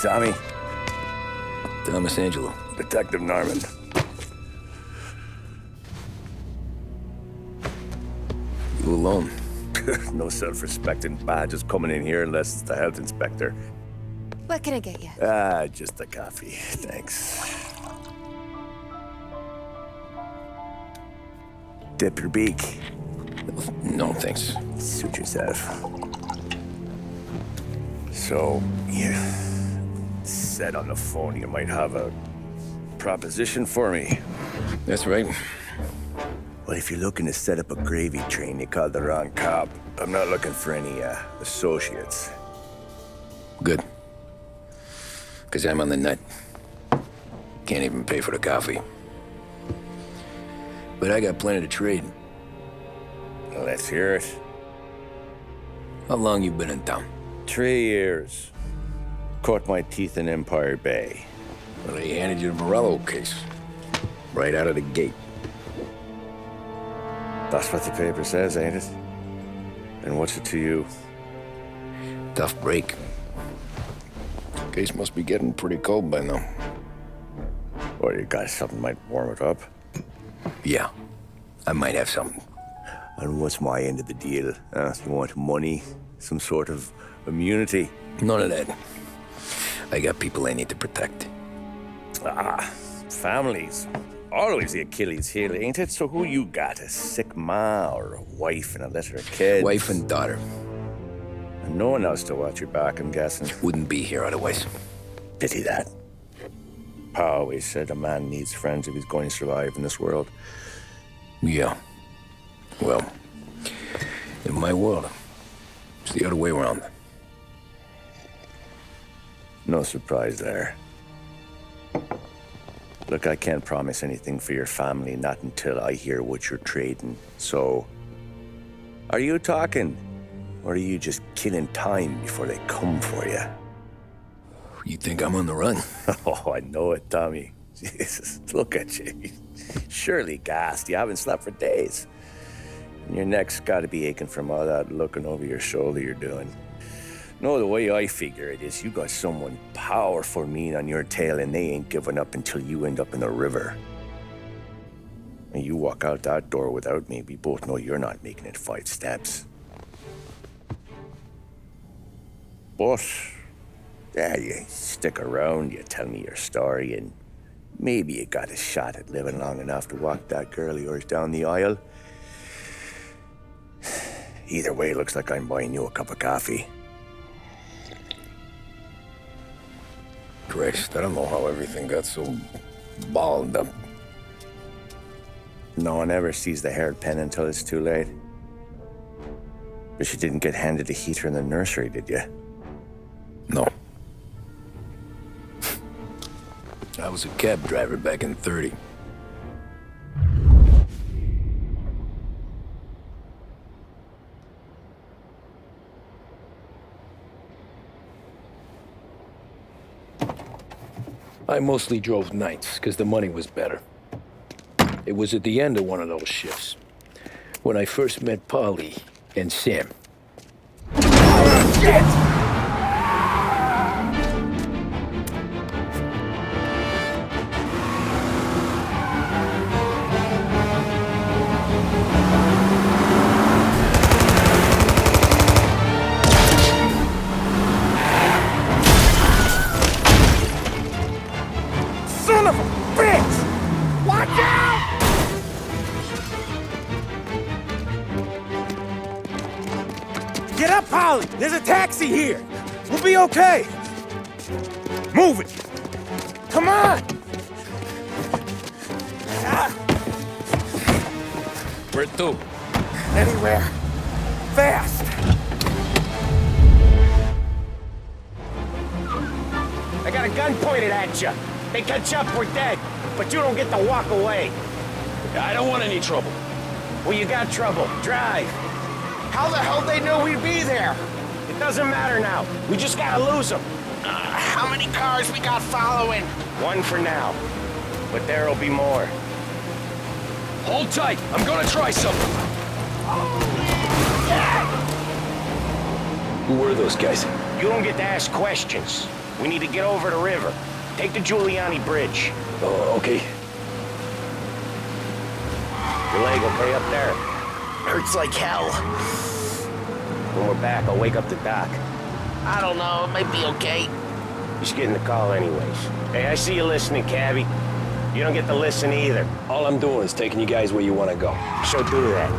Tommy. Thomas Angelo. Detective Norman. You alone? No self-respecting badges coming in here unless it's the health inspector. What can I get you? Just a coffee, thanks. Dip your beak. No, thanks. Suit yourself. So, you said on the phone you might have a proposition for me. That's right. Well, if you're looking to set up a gravy train, you called the wrong cop. I'm not looking for any, associates. Good. Because I'm on the nut. Can't even pay for the coffee. But I got plenty to trade. Let's hear it. How long you been in town? 3 years. Caught my teeth in Empire Bay. Well, they handed you the Morello case. Right out of the gate. That's what the paper says, ain't it? And what's it to you? Tough break. Case must be getting pretty cold by now. Or you got something might warm it up? Yeah, I might have something. And what's my end of the deal? You want money? Some sort of immunity? None of that. I got people I need to protect. Families. Always the Achilles heel, ain't it? So who you got? A sick ma or a wife and a litter of kids? Wife and daughter. And no one else to watch your back, I'm guessing. Wouldn't be here otherwise. Pity that. Pa always said a man needs friends if he's going to survive in this world. Yeah. Well, in my world, it's the other way around. No surprise there. Look, I can't promise anything for your family, not until I hear what you're trading. So, are you talking? Or are you just killing time before they come for you? You think I'm on the run? Oh, I know it, Tommy. Jesus, look at you. Surely gassed. You haven't slept for days. And your neck's got to be aching from all that looking over your shoulder you're doing. No, the way I figure it is you got someone powerful mean on your tail and they ain't giving up until you end up in the river. And you walk out that door without me, we both know you're not making it 5 steps. But, yeah, you stick around, you tell me your story, and maybe you got a shot at living long enough to walk that girl of yours down the aisle. Either way, looks like I'm buying you a cup of coffee. Christ, I don't know how everything got so balled up. No one ever sees the hairpin until it's too late. But you didn't get handed a heater in the nursery, did you? No. I was a cab driver back in '30. I mostly drove nights, because the money was better. It was at the end of one of those shifts, when I first met Polly and Sam. Oh, shit! Son of a bitch! Watch out! Get up, Polly! There's a taxi here! We'll be okay! Move it! Come on! Where to? Anywhere. Fast! I got a gun pointed at you. They catch up, we're dead. But you don't get to walk away. I don't want any trouble. Well, you got trouble. Drive. How the hell they knew we'd be there? It doesn't matter now. We just gotta lose them. How many cars we got following? One for now. But there'll be more. Hold tight. I'm gonna try something. Who were those guys? You don't get to ask questions. We need to get over the river. Take the Giuliani Bridge. Oh, okay. Your leg okay up there? Hurts like hell. When we're back, I'll wake up the doc. I don't know, it might be okay. Just getting the call anyways. Hey, I see you listening, cabbie. You don't get to listen either. All I'm doing is taking you guys where you want to go. So do that.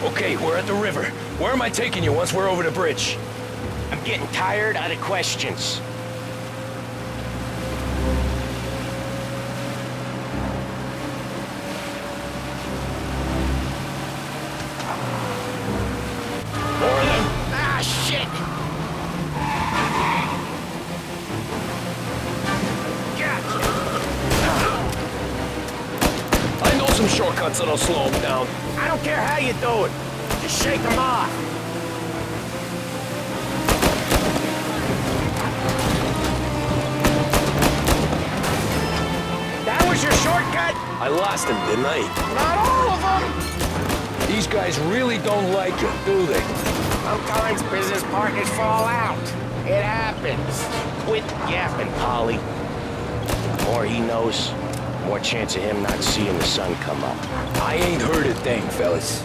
Okay, we're at the river. Where am I taking you once we're over the bridge? I'm getting tired of the questions. More of them. Ah, shit. I know some shortcuts that'll slow them down. I don't care how you do it. Just shake them off. That was your shortcut? I lost him, didn't I? Not all of them. These guys really don't like you, do they? Sometimes business partners fall out. It happens. Quit yapping, Polly. The more he knows, the more chance of him not seeing the sun come up. I ain't heard a thing, fellas.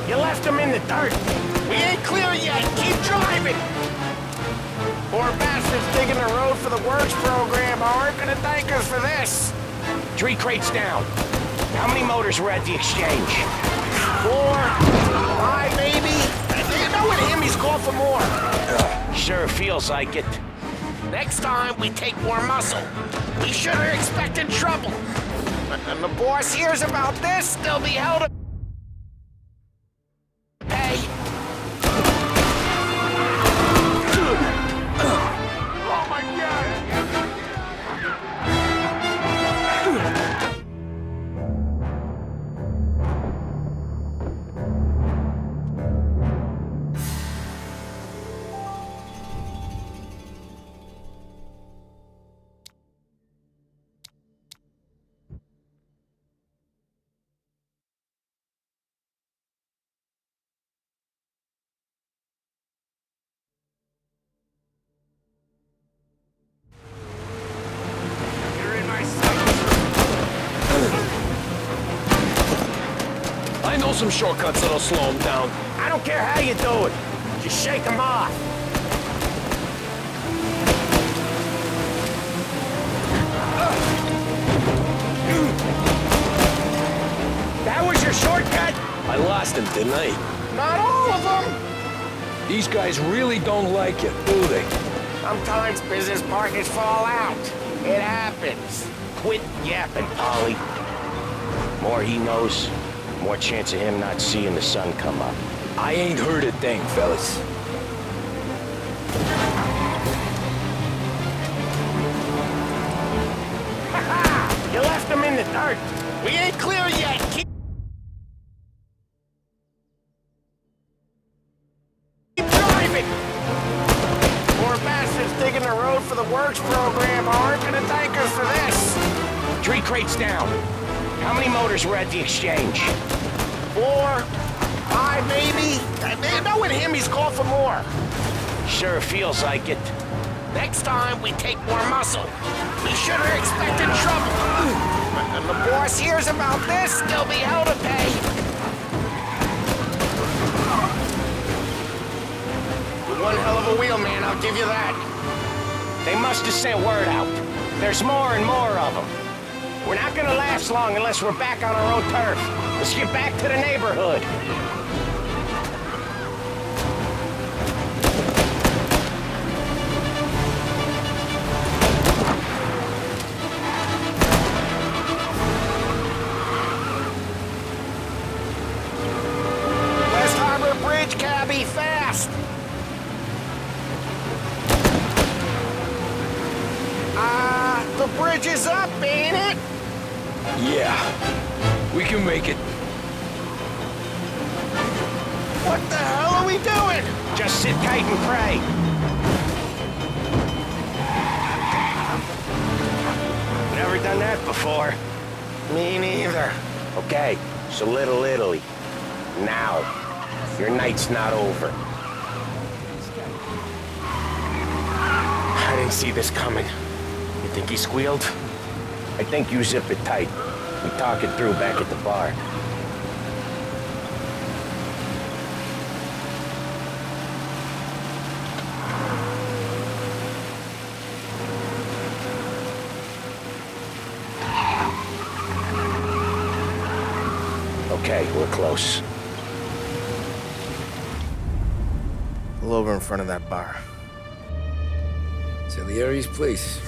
You left him in the dirt. We ain't clear yet. Keep driving. Poor bastards digging the road for the works program aren't gonna thank us for this. 3 crates down. How many motors were at the exchange? 4, 5 maybe. You know with him, he's called for more. Sure feels like it. Next time, we take more muscle. We should have expected trouble. And the boss hears about this, they'll be held to pay. Oh my God! I know some shortcuts that'll slow them down. I don't care how you do it. Just shake them off. That was your shortcut? I lost him, didn't I? Not all of them. These guys really don't like you, do they? Sometimes business partners fall out. It happens. Quit yapping, Polly. More he knows, more chance of him not seeing the sun come up. I ain't heard a thing, fellas. You left him in the dirt. We ain't clear yet. Keep driving. Poor bastards digging the road for the works program aren't gonna thank us for this. 3 crates down. How many motors were at the exchange? 4, 5 maybe. You know with him, he's called for more. Sure feels like it. Next time, we take more muscle. We should have expected trouble. And the boss hears about this, they'll be held to pay. You're one hell of a wheelman, I'll give you that. They must have sent word out. There's more and more of them. We're not gonna last long unless we're back on our own turf. Let's get back to the neighborhood. West Harbor Bridge, cabbie, fast. The bridge is up, ain't it? Yeah. We can make it. What the hell are we doing? Just sit tight and pray. Never done that before. Me neither. Okay, so Little Italy. Now. Your night's not over. I didn't see this coming. You think he squealed? I think you zip it tight. We talk it through back at the bar. Okay, we're close. Pull over in front of that bar. Salieri's place.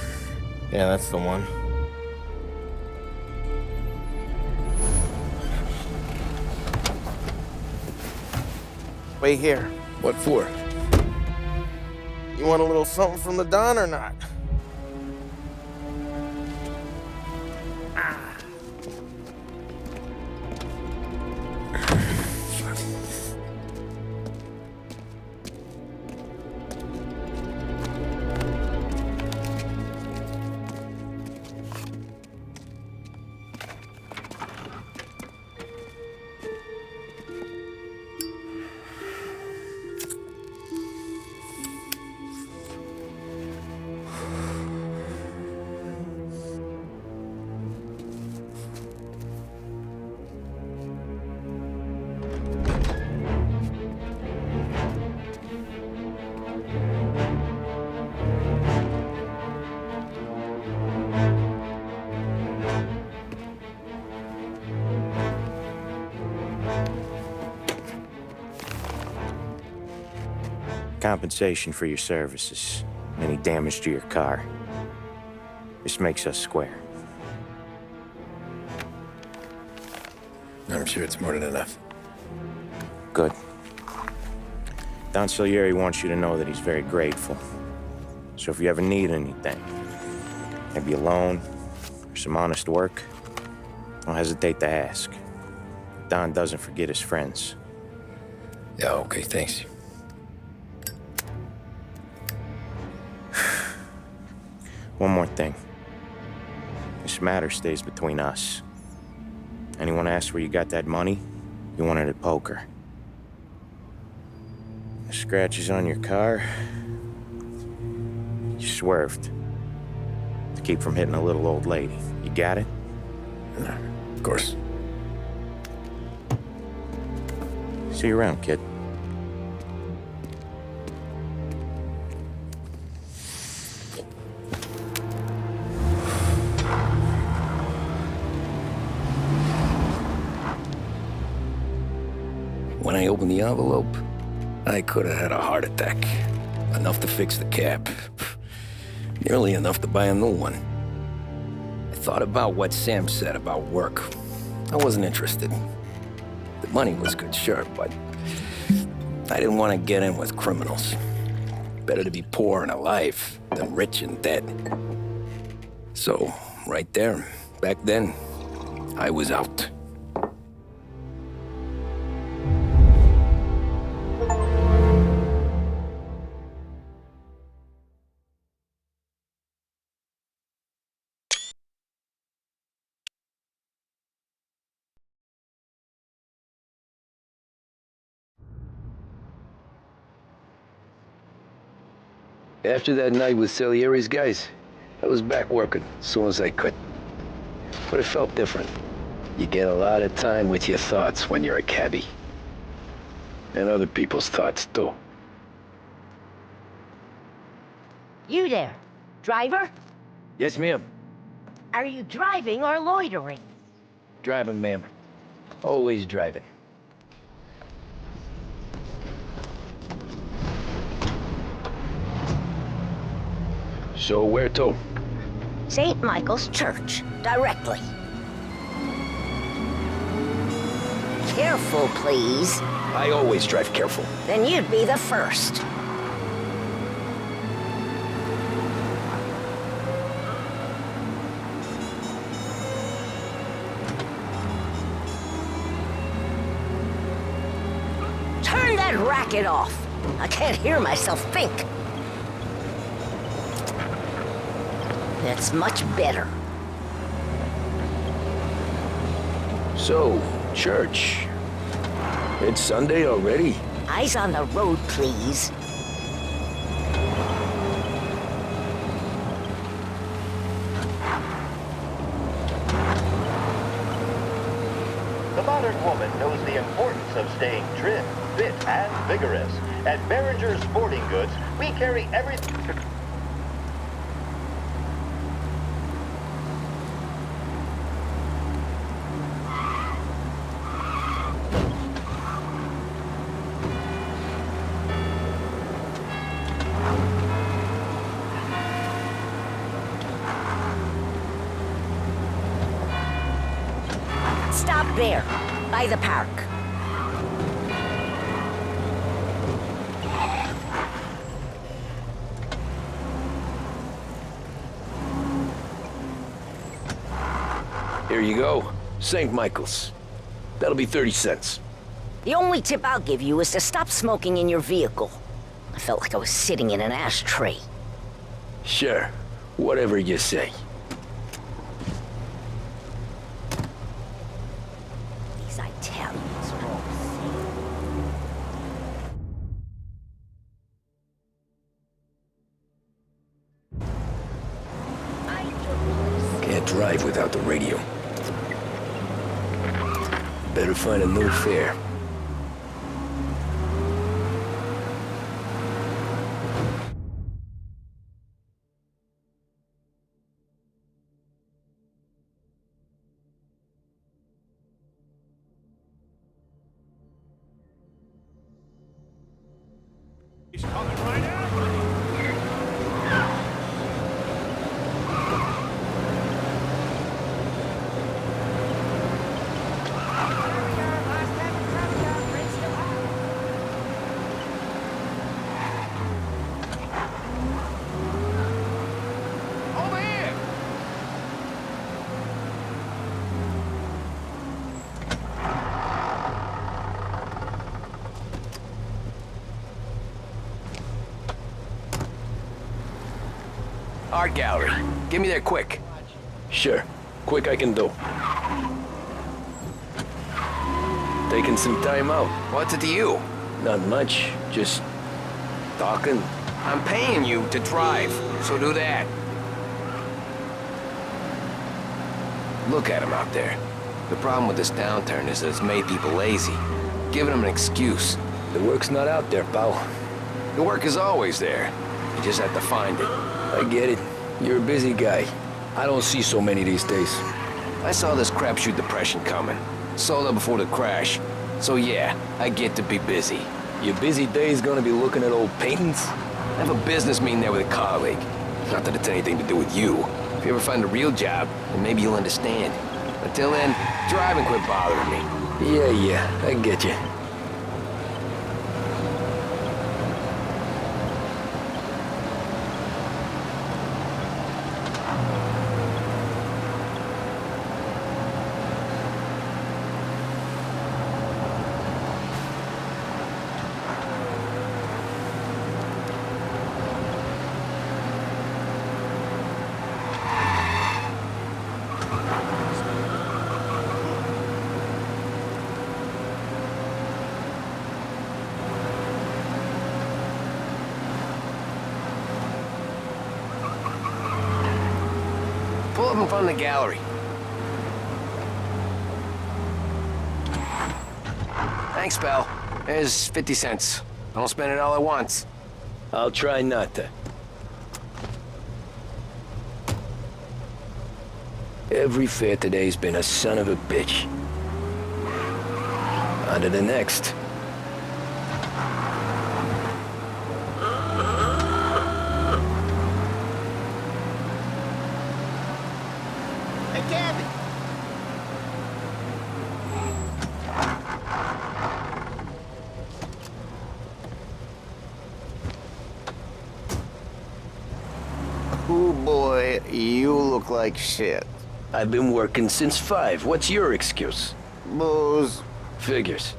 Yeah, that's the one. Wait here. What for? You want a little something from the Don or not? Compensation for your services. Any damage to your car. This makes us square. I'm sure it's more than enough. Good. Don Salieri wants you to know that he's very grateful. So if you ever need anything, maybe a loan or some honest work, don't hesitate to ask. Don doesn't forget his friends. Yeah, okay, thanks. One more thing. This matter stays between us. Anyone asks where you got that money, you won it at poker. The scratches on your car, you swerved to keep from hitting a little old lady. You got it? Of course. See you around, kid. When I opened the envelope, I could have had a heart attack. Enough to fix the cab. Nearly enough to buy a new one. I thought about what Sam said about work. I wasn't interested. The money was good, sure, but I didn't want to get in with criminals. Better to be poor and alive than rich and dead. So, right there, back then, I was out. After that night with Salieri's guys, I was back working as soon as I could. But it felt different. You get a lot of time with your thoughts when you're a cabbie. And other people's thoughts, too. You there, driver? Yes, ma'am. Are you driving or loitering? Driving, ma'am. Always driving. So where to? St. Michael's Church, directly. Careful, please. I always drive careful. Then you'd be the first. Knock it off. I can't hear myself think. That's much better. So, church. It's Sunday already? Eyes on the road, please. The modern woman knows the importance of staying trim, fit, and vigorous. At Behringer Sporting Goods, we carry everything. Stop there, by the park. Here you go. St. Michael's. That'll be 30 cents. The only tip I'll give you is to stop smoking in your vehicle. I felt like I was sitting in an ashtray. Sure. Whatever you say. These Italians are all the same. Can't drive without the radio. Better find a new fare. He's coming right after me. Over here. Art gallery. Get me there quick. Sure. Quick I can do. Taking some time out. What's it to you? Not much. Just talking. I'm paying you to drive, so do that. Look at him out there. The problem with this downturn is that it's made people lazy, giving them an excuse. The work's not out there, pal. The work is always there. You just have to find it. I get it. You're a busy guy. I don't see so many these days. I saw this crapshoot depression coming. Sold it before the crash. So yeah, I get to be busy. Your busy day's gonna be looking at old paintings? I have a business meeting there with a colleague. Not that it's anything to do with you. If you ever find a real job, then maybe you'll understand. Until then, drive and quit bothering me. Yeah, I get you. Pull up in front of the gallery. Thanks, pal. There's 50 cents. Don't spend it all at once. I'll try not to. Every fair today's been a son of a bitch. On to the next. Hey, Gabby. Oh boy, you look like shit. I've been working since 5. What's your excuse? Booze. Figures.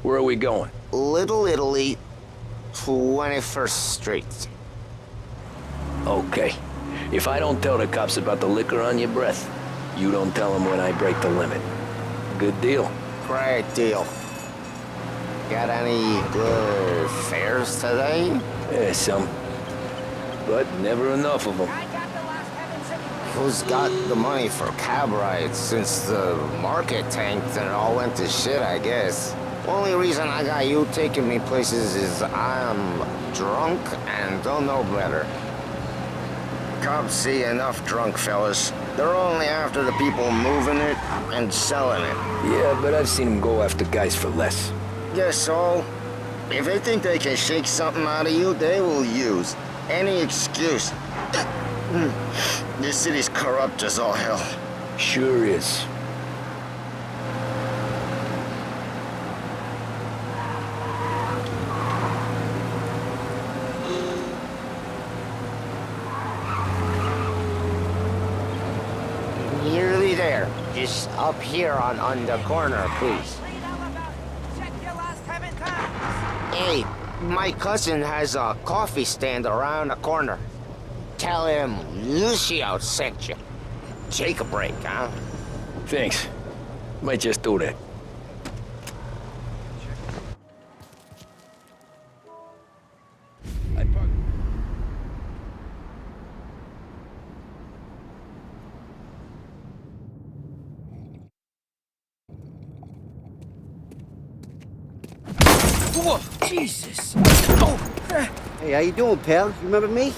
Where are we going? Little Italy, 21st Street. Okay. If I don't tell the cops about the liquor on your breath, you don't tell them when I break the limit. Good deal. Great deal. Got any good fares today? Yeah, some. But never enough of them. Who's got the money for cab rides since the market tanked and it all went to shit, I guess? Only reason I got you taking me places is I'm drunk and don't know better. Cops see enough drunk fellas. They're only after the people moving it and selling it. Yeah, but I've seen them go after guys for less. Guess so. If they think they can shake something out of you, they will use any excuse. This city's corrupt as all hell. Sure is. Nearly there. Just up here on the corner, please. Hey, my cousin has a coffee stand around the corner. Tell him Lucio sent you. Take a break, huh? Thanks. Might just do that. Whoa, Jesus! Oh. Hey, how you doing, pal? You remember me?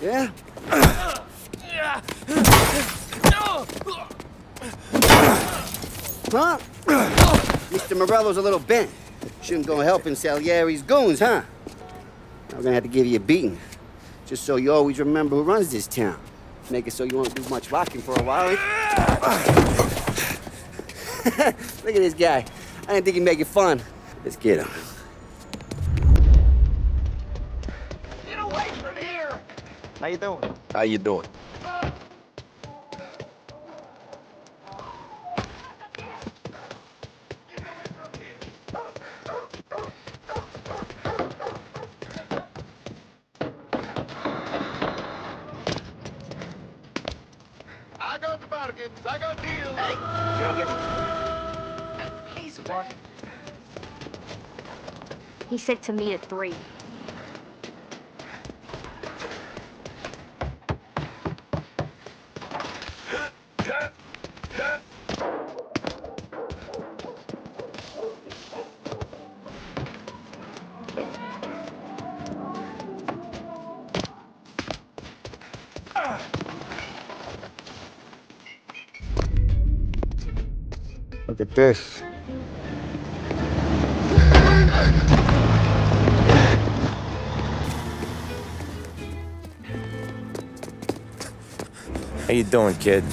Yeah? Huh? Mr. Morello's a little bent. Shouldn't go helping Salieri's goons, huh? I'm gonna have to give you a beating. Just so you always remember who runs this town. Make it so you won't do much rocking for a while. Look at this guy. I didn't think he'd make it fun. Let's get him. Get away from here! How you doing? How you doing? I got the bargains. I got deals. Hey, he's one. He said to me at 3. Look at this. How you doing, kid?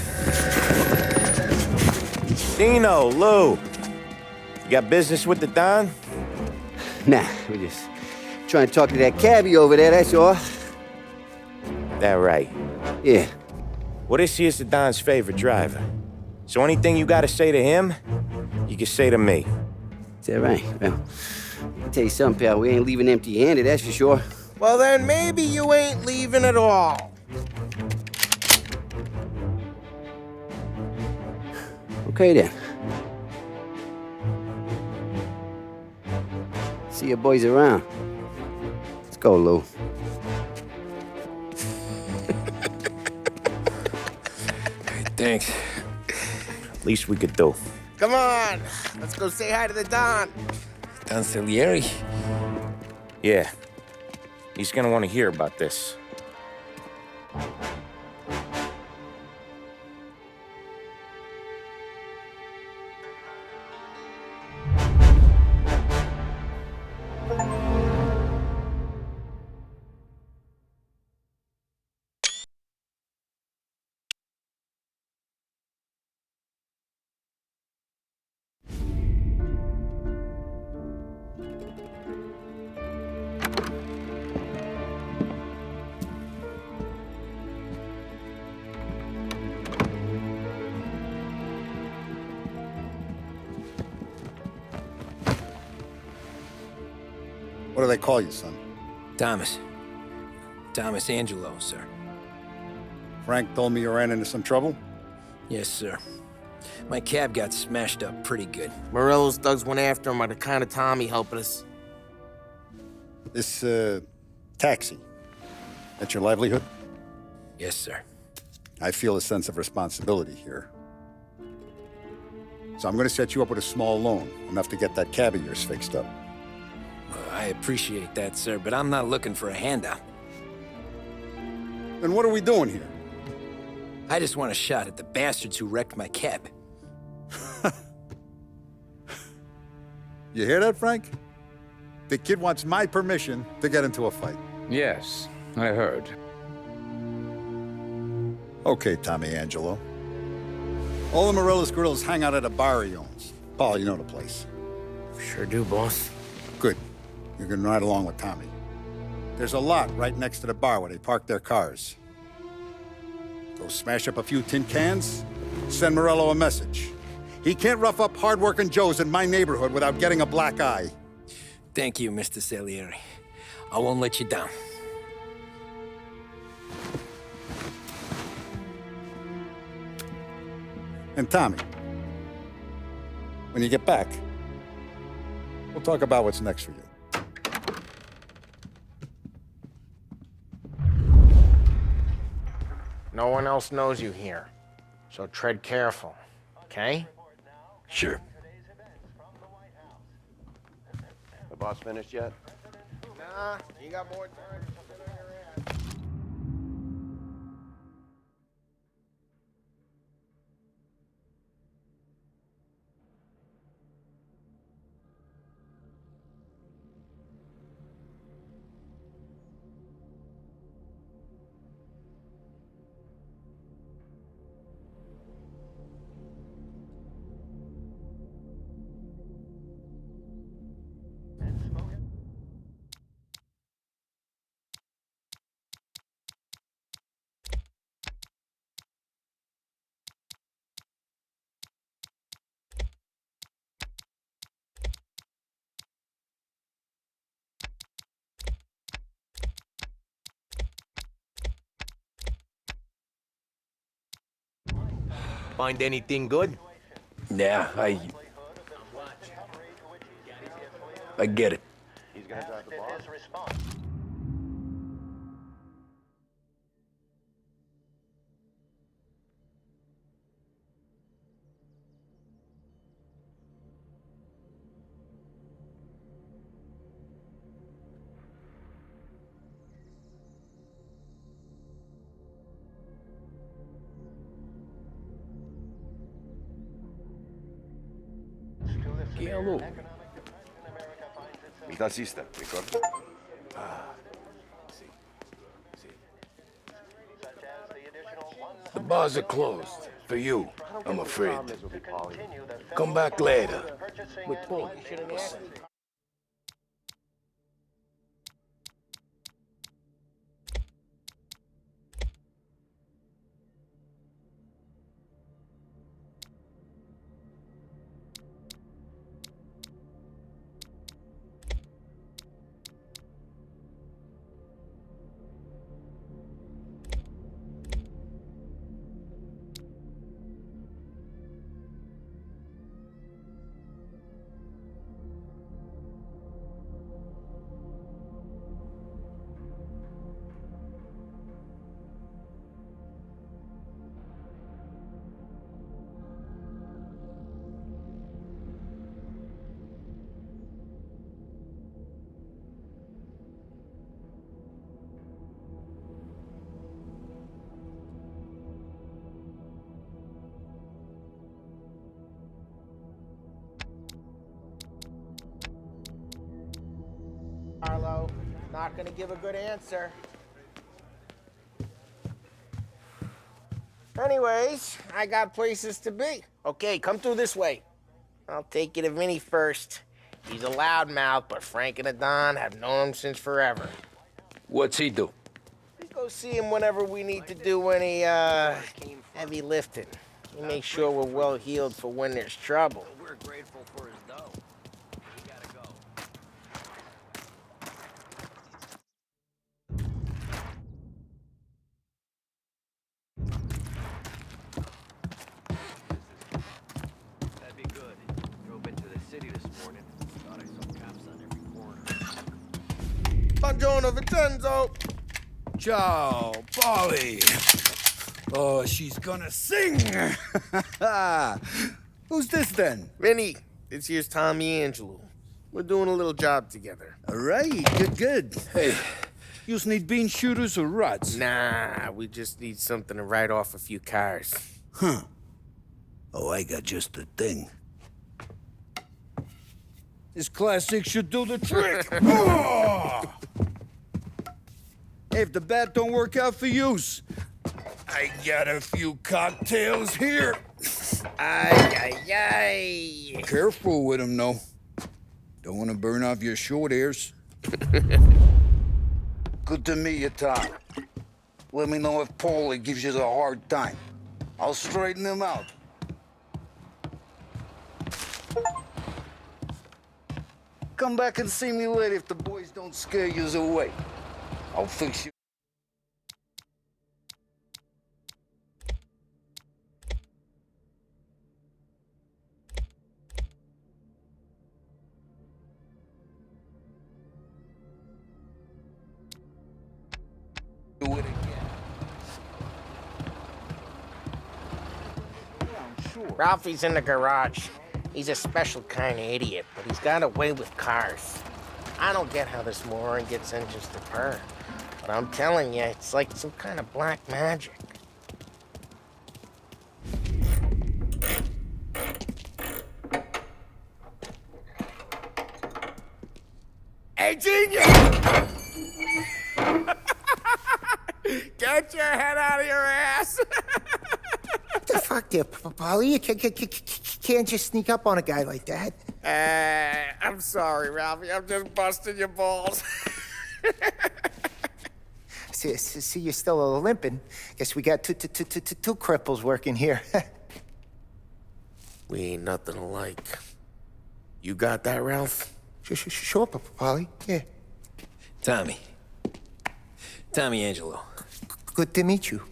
Dino, Lou. You got business with the Don? Nah, we're just trying to talk to that cabbie over there, that's all. That right. Yeah. Well, this here's the Don's favorite driver. So anything you gotta say to him, you can say to me. Is that right? Well, I'll tell you something, pal. We ain't leaving empty-handed, that's for sure. Well, then maybe you ain't leaving at all. Okay, then. See you boys around. Let's go, Lou. Thanks. Least we could do. Come on, let's go say hi to the Don. Don Salieri? Yeah. He's gonna want to hear about this. What do they call you, son? Thomas. Thomas Angelo, sir. Frank told me you ran into some trouble? Yes, sir. My cab got smashed up pretty good. Morello's thugs went after him by the kind of time he helped us. This, taxi. That's your livelihood? Yes, sir. I feel a sense of responsibility here. So I'm gonna set you up with a small loan, enough to get that cab of yours fixed up. Well, I appreciate that, sir, but I'm not looking for a handout. Then what are we doing here? I just want a shot at the bastards who wrecked my cab. You hear that, Frank? The kid wants my permission to get into a fight. Yes, I heard. Okay, Tommy Angelo. All the Morello's grills hang out at a bar he owns. Paul, you know the place. Sure do, boss. Good. You can ride along with Tommy. There's a lot right next to the bar where they park their cars. Go smash up a few tin cans, send Morello a message. He can't rough up hard-working Joes in my neighborhood without getting a black eye. Thank you, Mr. Salieri. I won't let you down. And Tommy, when you get back, we'll talk about what's next for you. No one else knows you here, so tread careful, okay? Sure. The boss finished yet? Nah, you got more time. Find anything good? Yeah, I get it. He's gonna drive the boss? Hello. Mi taxista, ricordi? The bars are closed. For you, I'm afraid. Come back later. With Paul. Carlo, not gonna give a good answer. Anyways, I got places to be. Okay, come through this way. I'll take you to Vinny first. He's a loudmouth, but Frank and the Don have known him since forever. What's he do? We go see him whenever we need to do any, heavy lifting. He makes sure we're well heeled for when there's trouble. We're grateful for his dough. We gotta go. Buongiorno, Vincenzo. Ciao, Polly. Oh, she's gonna sing. Who's this then? Vinny, this here's Tommy Angelo. We're doing a little job together. All right, good. Hey, you need bean shooters or rods? Nah, we just need something to write off a few cars. Huh. Oh, I got just the thing. This classic should do the trick. Oh! Hey, if the bat don't work out for yous, I got a few cocktails here. Ay, ay, ay. Careful with them, though. Don't want to burn off your short hairs. Good to meet you, Tom. Let me know if Paulie gives you the hard time. I'll straighten him out. Come back and see me later if the boys don't scare yous away. I'll fix you. Do it again. Ralphie's in the garage. He's a special kind of idiot, but he's got a way with cars. I don't get how this moron gets engines to purr, but I'm telling you, it's like some kind of black magic. Hey, genius! Get your head out of your ass! What the fuck there, Polly? You can't just sneak up on a guy like that. I'm sorry, Ralphie. I'm just busting your balls. See, you're still limping. Guess we got two cripples working here. We ain't nothing alike. You got that, Ralph? Sure, Polly. Yeah. Tommy Angelo. Good to meet you.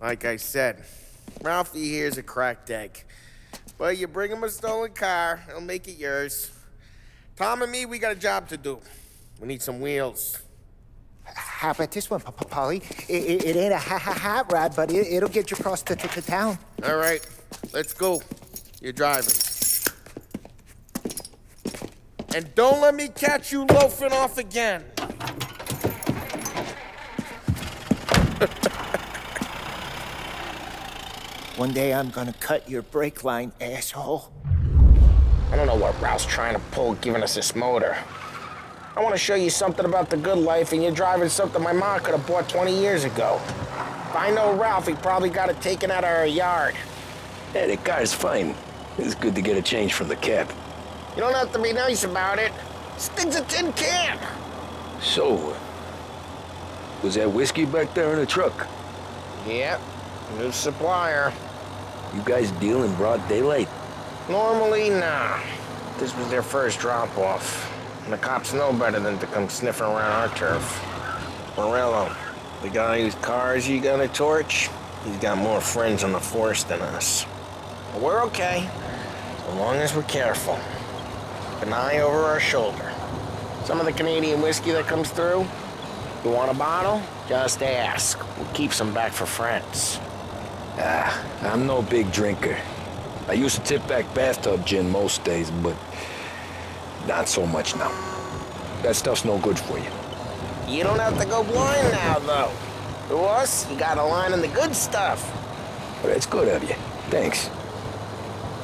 Like I said, Ralphie here's a cracked egg. But you bring him a stolen car, he'll make it yours. Tom and me, we got a job to do. We need some wheels. How about this one, Polly? It ain't a hot rod, but it'll get you across to town. All right, let's go. You're driving. And don't let me catch you loafing off again. One day I'm gonna cut your brake line, asshole. I don't know what Ralph's trying to pull giving us this motor. I want to show you something about the good life, and you're driving something my mom could have bought 20 years ago. If I know Ralph, he probably got it taken out of our yard. Yeah, the car's fine. It's good to get a change from the cab. You don't have to be nice about it. This thing's a tin can. So, was that whiskey back there in the truck? Yep, new supplier. You guys deal in broad daylight? Normally, nah. This was their first drop-off. And the cops know better than to come sniffing around our turf. Morello, the guy whose cars you got a torch, he's got more friends on the force than us. But we're okay, so long as we're careful. Keep an eye over our shoulder. Some of the Canadian whiskey that comes through, you want a bottle? Just ask. We'll keep some back for friends. I'm no big drinker. I used to tip back bathtub gin most days, but not so much now. That stuff's no good for you. You don't have to go blind now, though. To us, you got a line in the good stuff. Well, that's good of you. Thanks.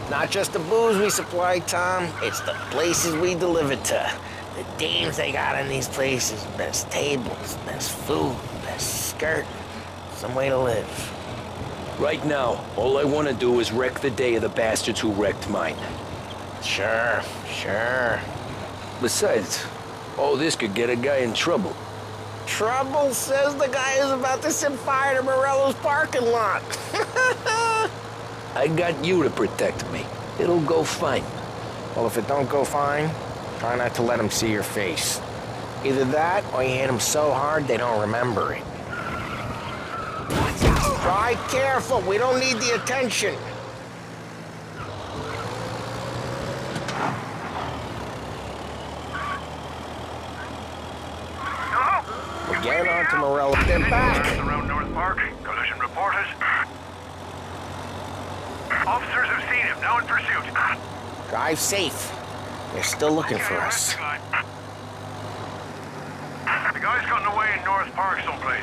Not just the booze we supply, Tom. It's the places we deliver to. The dames they got in these places. Best tables, best food, best skirt. Some way to live. Right now, all I want to do is wreck the day of the bastards who wrecked mine. Sure. Besides, all this could get a guy in trouble. Trouble says the guy is about to set fire to Morello's parking lot. I got you to protect me. It'll go fine. Well, if it don't go fine, try not to let them see your face. Either that, or you hit them so hard they don't remember it. Try careful, we don't need the attention. Come Get on to Morello. They're back. Around North Park. Collision reported. Officers have seen him. Now in pursuit. Drive safe. They're still looking for us. The guy's gotten away in North Park someplace.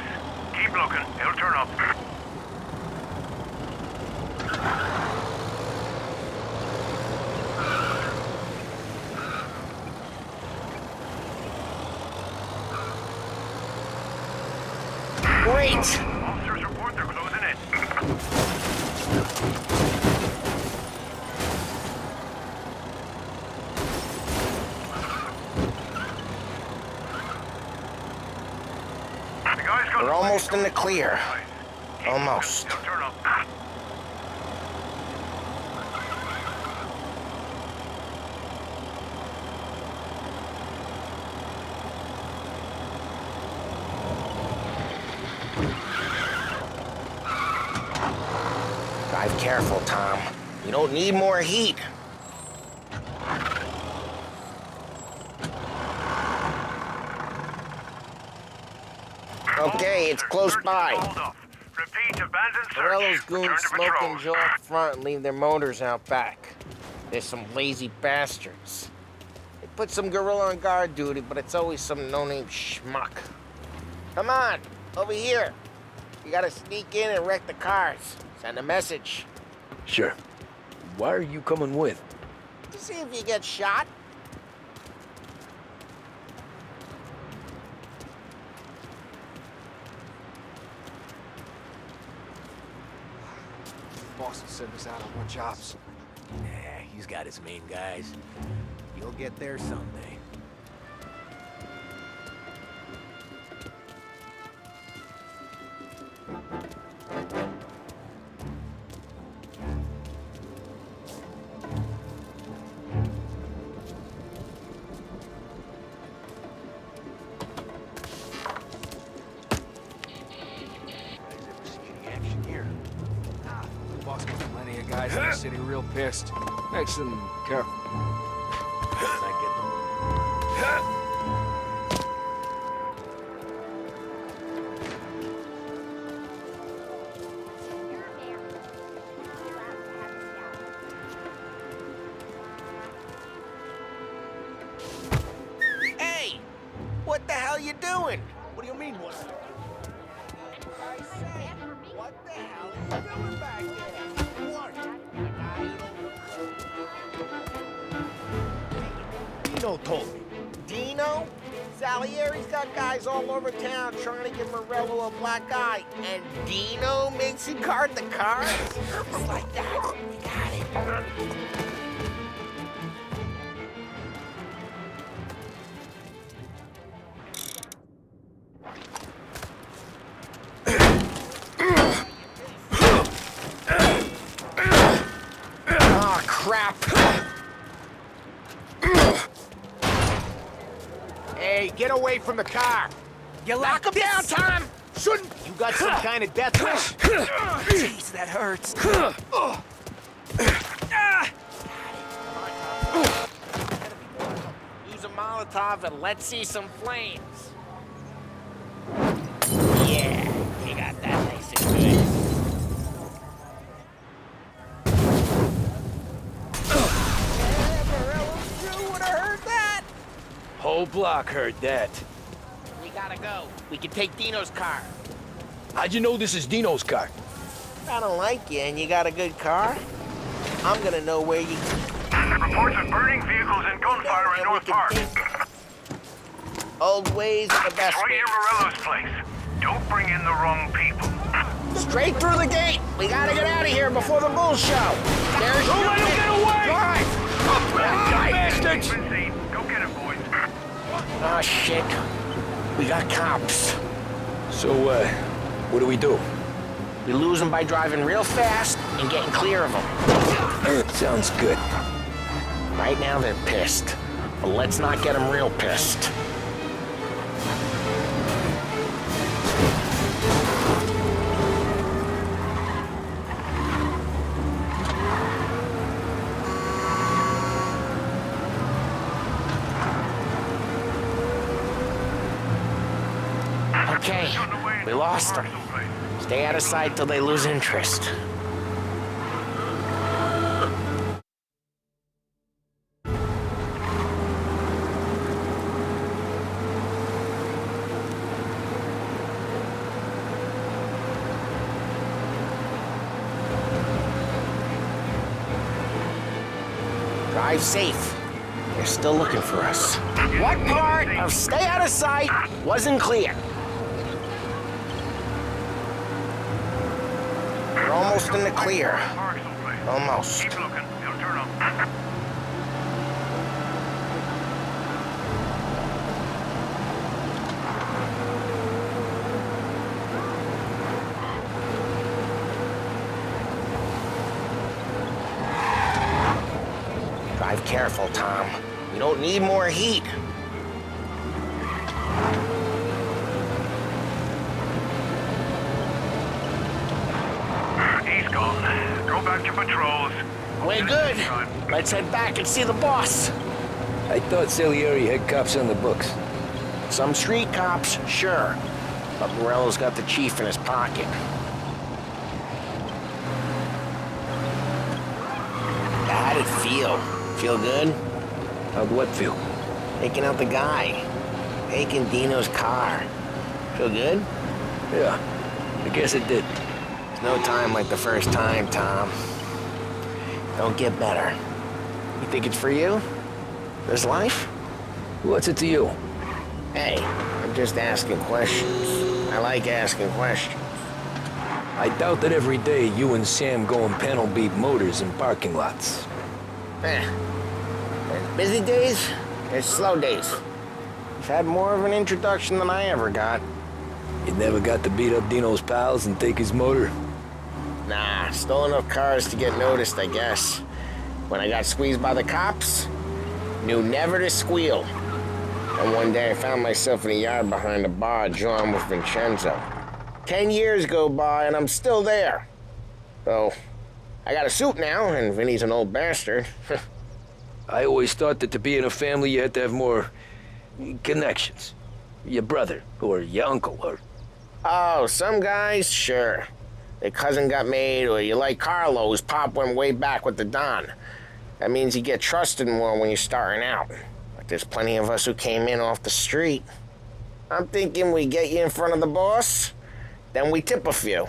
Keep looking. He'll turn up. Great! Officers report they're closing in. We're almost in the clear. Almost. Turn up. Drive careful, Tom. You don't need more heat. Okay, it's close by. Morello's goons smoke and Joe up front and leave their motors out back. There's some lazy bastards. They put some gorilla on guard duty, but it's always some no-name schmuck. Come on, over here. You gotta sneak in and wreck the cars. Send a message. Sure. Why are you coming with? To see if you get shot. Boss will send us out on more jobs. Yeah, he's got his main guys. You'll get there someday. Boss got plenty of guys in the city real pissed. Makes them careful. Hey! What the hell you doing? What do you mean, what? I say, what the hell are you doing back there? Dino told me. Dino? Salieri's got guys all over town trying to give Morello a black eye. And Dino makes you card the cars? Just like that. You got it. Oh, crap. Hey, get away from the car! You Knock him down, Tom! Shouldn't you got some kind of death wish? Jeez, that hurts. Use a Molotov and let's see some flames. Yeah, you got that nice and good. Morello's crew would have heard that. Whole block heard that. We gotta go. We can take Dino's car. How'd you know this is Dino's car? I don't like you and you got a good car. I'm gonna know where you... Reports of burning vehicles and gunfire in North Park. Old ways are the best Right ways. near Morello's place. Don't bring in the wrong people. Straight through the gate. We gotta get out of here before the bull show. There's Don't let him get away! Drive! Bastards! Go get him, boys. Oh, shit. We got cops. So, what do we do? We lose them by driving real fast and getting clear of them. Sounds good. Right now they're pissed. But let's not get them real pissed. Okay, we lost them. Stay out of sight till they lose interest. Drive safe. They're still looking for us. What part of stay out of sight wasn't clear? We're almost in the clear. Almost. Keep looking. It'll turn up. Drive careful, Tom. We don't need more heat. He's gone. Go back to patrols. We're good. Let's head back and see the boss. I thought Salieri had cops on the books. Some street cops, sure. But Morello's got the chief in his pocket. How'd it feel? Feel good? How'd what feel? Taking out the guy. Taking Dino's car. Feel good? Yeah, I guess it did. There's no time like the first time, Tom. Don't get better. You think it's for you? This life? What's it to you? Hey, I'm just asking questions. I like asking questions. I doubt that every day you and Sam go and panel beat motors in parking lots. There's busy days, there's slow days. You've had more of an introduction than I ever got. You never got to beat up Dino's pals and take his motor? Nah, stole enough cars to get noticed, I guess. When I got squeezed by the cops, knew never to squeal. And one day I found myself in a yard behind a bar drawn with Vincenzo. 10 years go by and I'm still there. So, I got a suit now, and Vinny's an old bastard. I always thought that to be in a family you had to have more connections. Your brother, or your uncle, or... Oh, some guys, sure. Their cousin got made, or you like Carlos, Pop went way back with the Don. That means you get trusted more when you're starting out. But there's plenty of us who came in off the street. I'm thinking we get you in front of the boss, then we tip a few.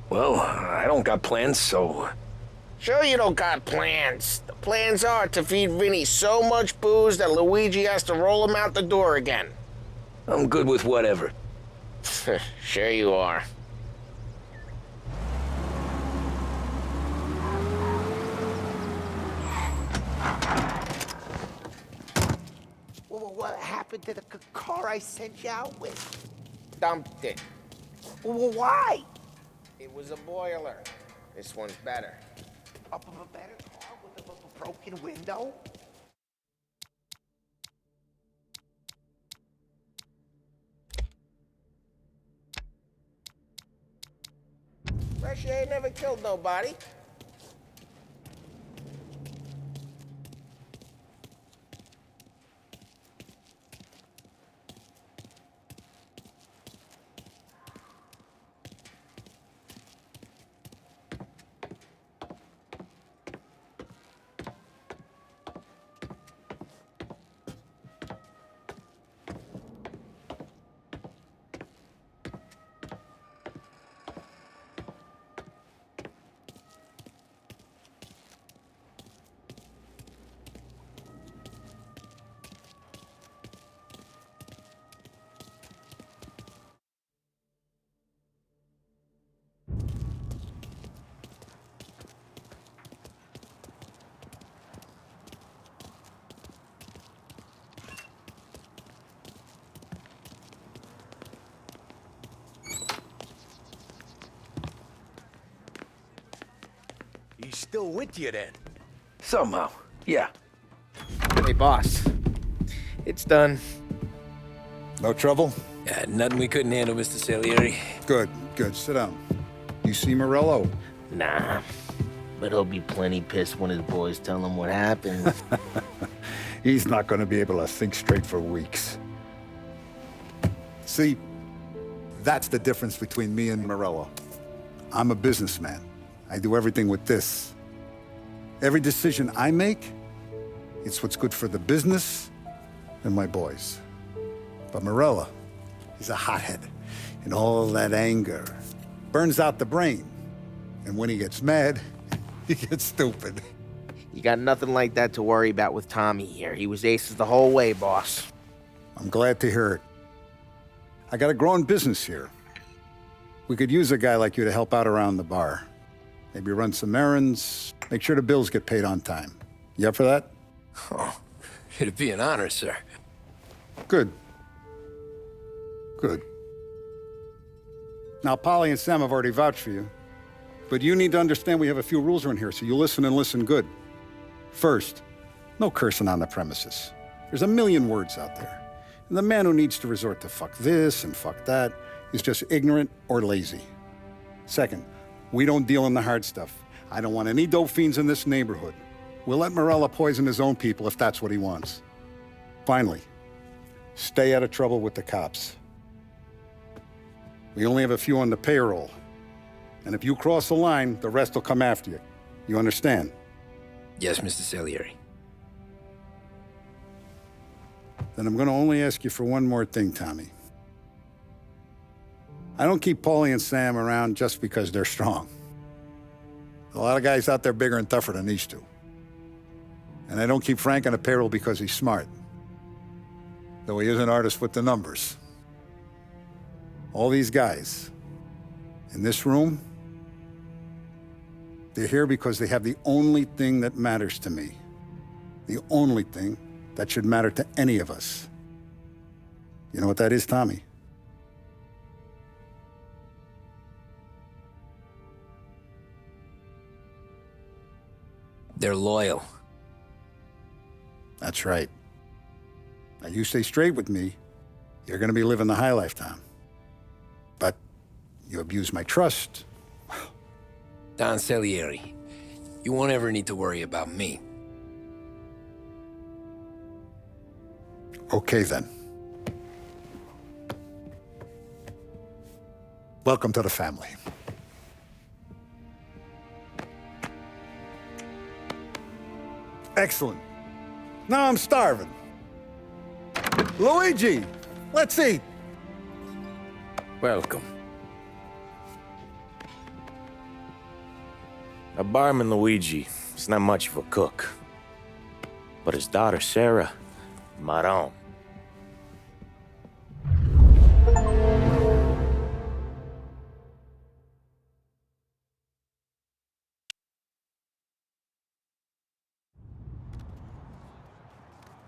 Well, I don't got plans, so... Sure you don't got plans. The plans are to feed Vinny so much booze that Luigi has to roll him out the door again. I'm good with whatever. Sure you are. Well, what happened to the car I sent you out with? Dumped it. Well, why? It was a boiler. This one's better. Up of a better car with a broken window? Fresh air never killed nobody. He's still with you then? Somehow, yeah. Hey, boss. It's done. No trouble? Yeah, nothing we couldn't handle, Mr. Salieri. Good, good. Sit down. You see Morello? Nah, but he'll be plenty pissed when his boys tell him what happened. He's not going to be able to think straight for weeks. See, That's the difference between me and Morello. I'm a businessman. I do everything with this. Every decision I make, it's what's good for the business and my boys. But Morello, he's a hothead. And all that anger burns out the brain. And when he gets mad, he gets stupid. You got nothing like that to worry about with Tommy here. He was aces the whole way, boss. I'm glad to hear it. I got a growing business here. We could use a guy like you to help out around the bar. Maybe run some errands, make sure the bills get paid on time. You up for that? Oh, it'd be an honor, sir. Good. Good. Now, Polly and Sam have already vouched for you. But you need to understand we have a few rules around here, so you listen and listen good. First, no cursing on the premises. There's a million words out there. And the man who needs to resort to fuck this and fuck that is just ignorant or lazy. Second, we don't deal in the hard stuff. I don't want any dope fiends in this neighborhood. We'll let Morello poison his own people if that's what he wants. Finally, stay out of trouble with the cops. We only have a few on the payroll. And if you cross the line, the rest will come after you. You understand? Yes, Mr. Salieri. Then I'm going to only ask you for one more thing, Tommy. I don't keep Paulie and Sam around just because they're strong. A lot of guys out there bigger and tougher than these two. And I don't keep Frank on the payroll because he's smart. Though he is an artist with the numbers. All these guys in this room, they're here because they have the only thing that matters to me. The only thing that should matter to any of us. You know what that is, Tommy? They're loyal. That's right. Now, you stay straight with me, you're gonna be living the high life, Tom. But you abuse my trust. Don Salieri, you won't ever need to worry about me. Okay, then. Welcome to the family. Excellent. Now I'm starving. Luigi, let's eat. Welcome. Our barman Luigi is not much of a cook. But his daughter Sarah, Maron.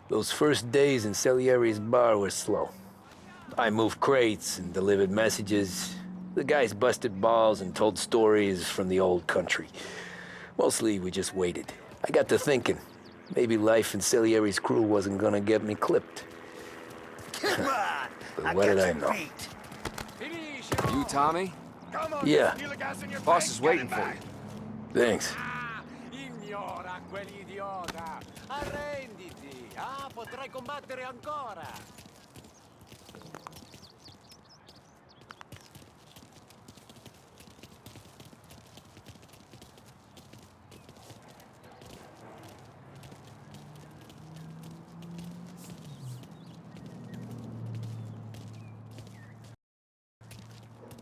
Those first days in Salieri's bar were slow. I moved crates and delivered messages. The guys busted balls and told stories from the old country. Mostly, we just waited. I got to thinking, maybe life in Salieri's crew wasn't gonna get me clipped. But what did I know? You, Tommy? Yeah. Boss is waiting for you. Thanks. Ignora quell'idiota! Arrenditi! Ah, potrai combattere ancora!